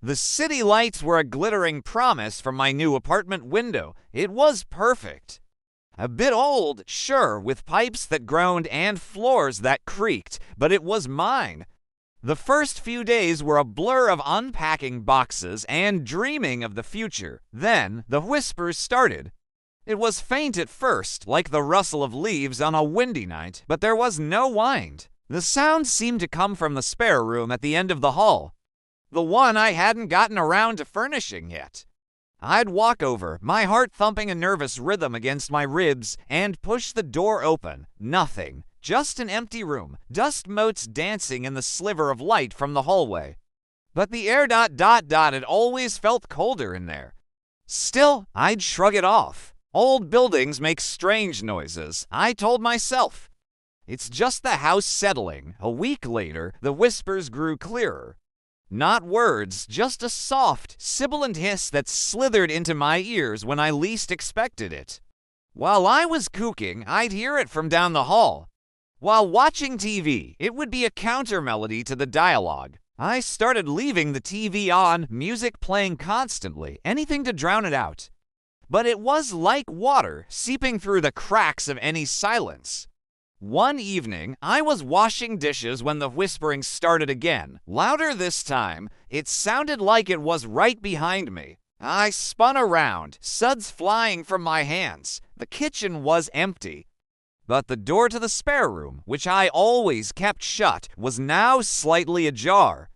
The city lights were a glittering promise from my new apartment window. It was perfect. A bit old, sure, with pipes that groaned and floors that creaked, but it was mine. The first few days were a blur of unpacking boxes and dreaming of the future. Then the whispers started. It was faint at first, like the rustle of leaves on a windy night, but there was no wind. The sound seemed to come from the spare room at the end of the hall, the one I hadn't gotten around to furnishing yet. I'd walk over, my heart thumping a nervous rhythm against my ribs, and push the door open. Nothing. Just an empty room, dust motes dancing in the sliver of light from the hallway. But the air had always felt colder in there. Still, I'd shrug it off. Old buildings make strange noises, I told myself. It's just the house settling. A week later, the whispers grew clearer. Not words, just a soft, sibilant hiss that slithered into my ears when I least expected it. While I was cooking, I'd hear it from down the hall. While watching TV, it would be a counter-melody to the dialogue. I started leaving the TV on, music playing constantly, anything to drown it out. But it was like water seeping through the cracks of any silence. One evening, I was washing dishes when the whispering started again. Louder this time, it sounded like it was right behind me. I spun around, suds flying from my hands. The kitchen was empty. But the door to the spare room, which I always kept shut, was now slightly ajar.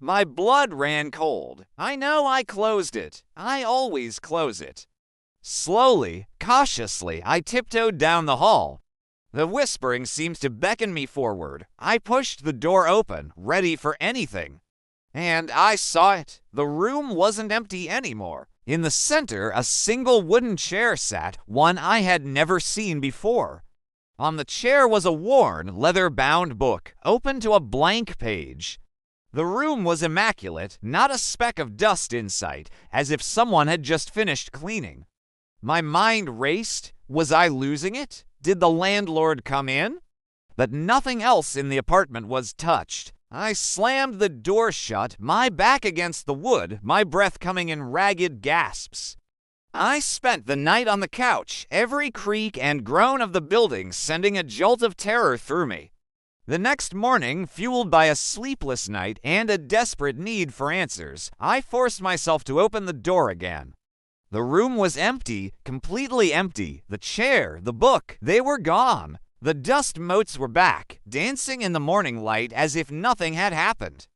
My blood ran cold. I know I closed it. I always close it. Slowly, cautiously, I tiptoed down the hall. The whispering seemed to beckon me forward. I pushed the door open, ready for anything. And I saw it. The room wasn't empty anymore. In the center, a single wooden chair sat, one I had never seen before. On the chair was a worn, leather-bound book, open to a blank page. The room was immaculate, not a speck of dust in sight, as if someone had just finished cleaning. My mind raced. Was I losing it? Did the landlord come in? But nothing else in the apartment was touched. I slammed the door shut, my back against the wood, my breath coming in ragged gasps. I spent the night on the couch, every creak and groan of the building sending a jolt of terror through me. The next morning, fueled by a sleepless night and a desperate need for answers, I forced myself to open the door again. The room was empty, completely empty. The chair, the book, they were gone. The dust motes were back, dancing in the morning light as if nothing had happened.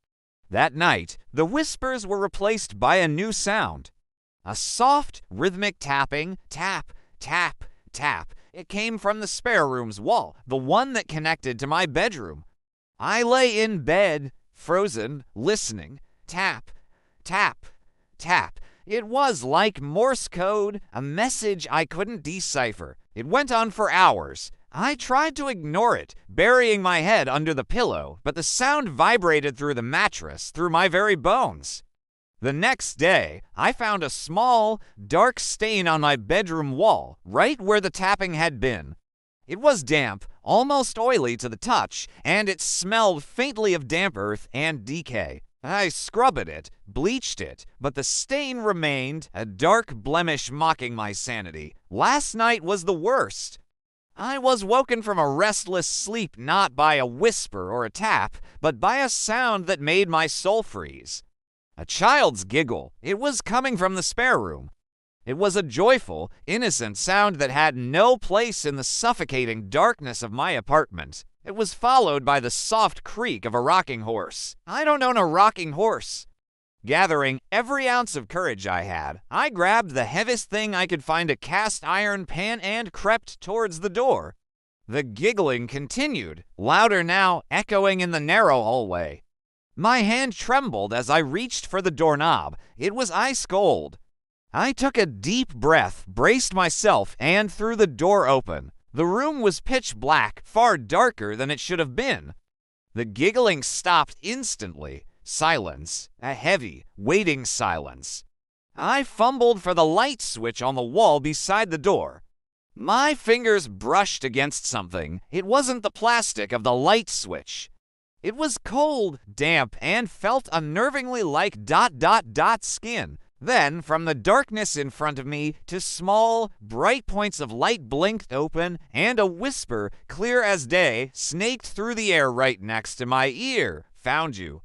That night, the whispers were replaced by a new sound. A soft, rhythmic tapping, tap, tap, tap. It came from the spare room's wall, the one that connected to my bedroom. I lay in bed, frozen, listening. Tap, tap, tap. It was like Morse code, a message I couldn't decipher. It went on for hours. I tried to ignore it, burying my head under the pillow, but the sound vibrated through the mattress, through my very bones. The next day, I found a small, dark stain on my bedroom wall, right where the tapping had been. It was damp, almost oily to the touch, and it smelled faintly of damp earth and decay. I scrubbed it, bleached it, but the stain remained, a dark blemish mocking my sanity. Last night was the worst. I was woken from a restless sleep not by a whisper or a tap, but by a sound that made my soul freeze. A child's giggle. It was coming from the spare room. It was a joyful, innocent sound that had no place in the suffocating darkness of my apartment. It was followed by the soft creak of a rocking horse. I don't own a rocking horse. Gathering every ounce of courage I had, I grabbed the heaviest thing I could find, a cast iron pan, and crept towards the door. The giggling continued, louder now, echoing in the narrow hallway. My hand trembled as I reached for the doorknob. It was ice cold. I took a deep breath, braced myself, and threw the door open. The room was pitch black, far darker than it should have been. The giggling stopped instantly. Silence, a heavy, waiting silence. I fumbled for the light switch on the wall beside the door. My fingers brushed against something. It wasn't the plastic of the light switch. It was cold, damp, and felt unnervingly like ... skin. Then, from the darkness in front of me, to small, bright points of light blinked open, and a whisper, clear as day, snaked through the air right next to my ear. Found you.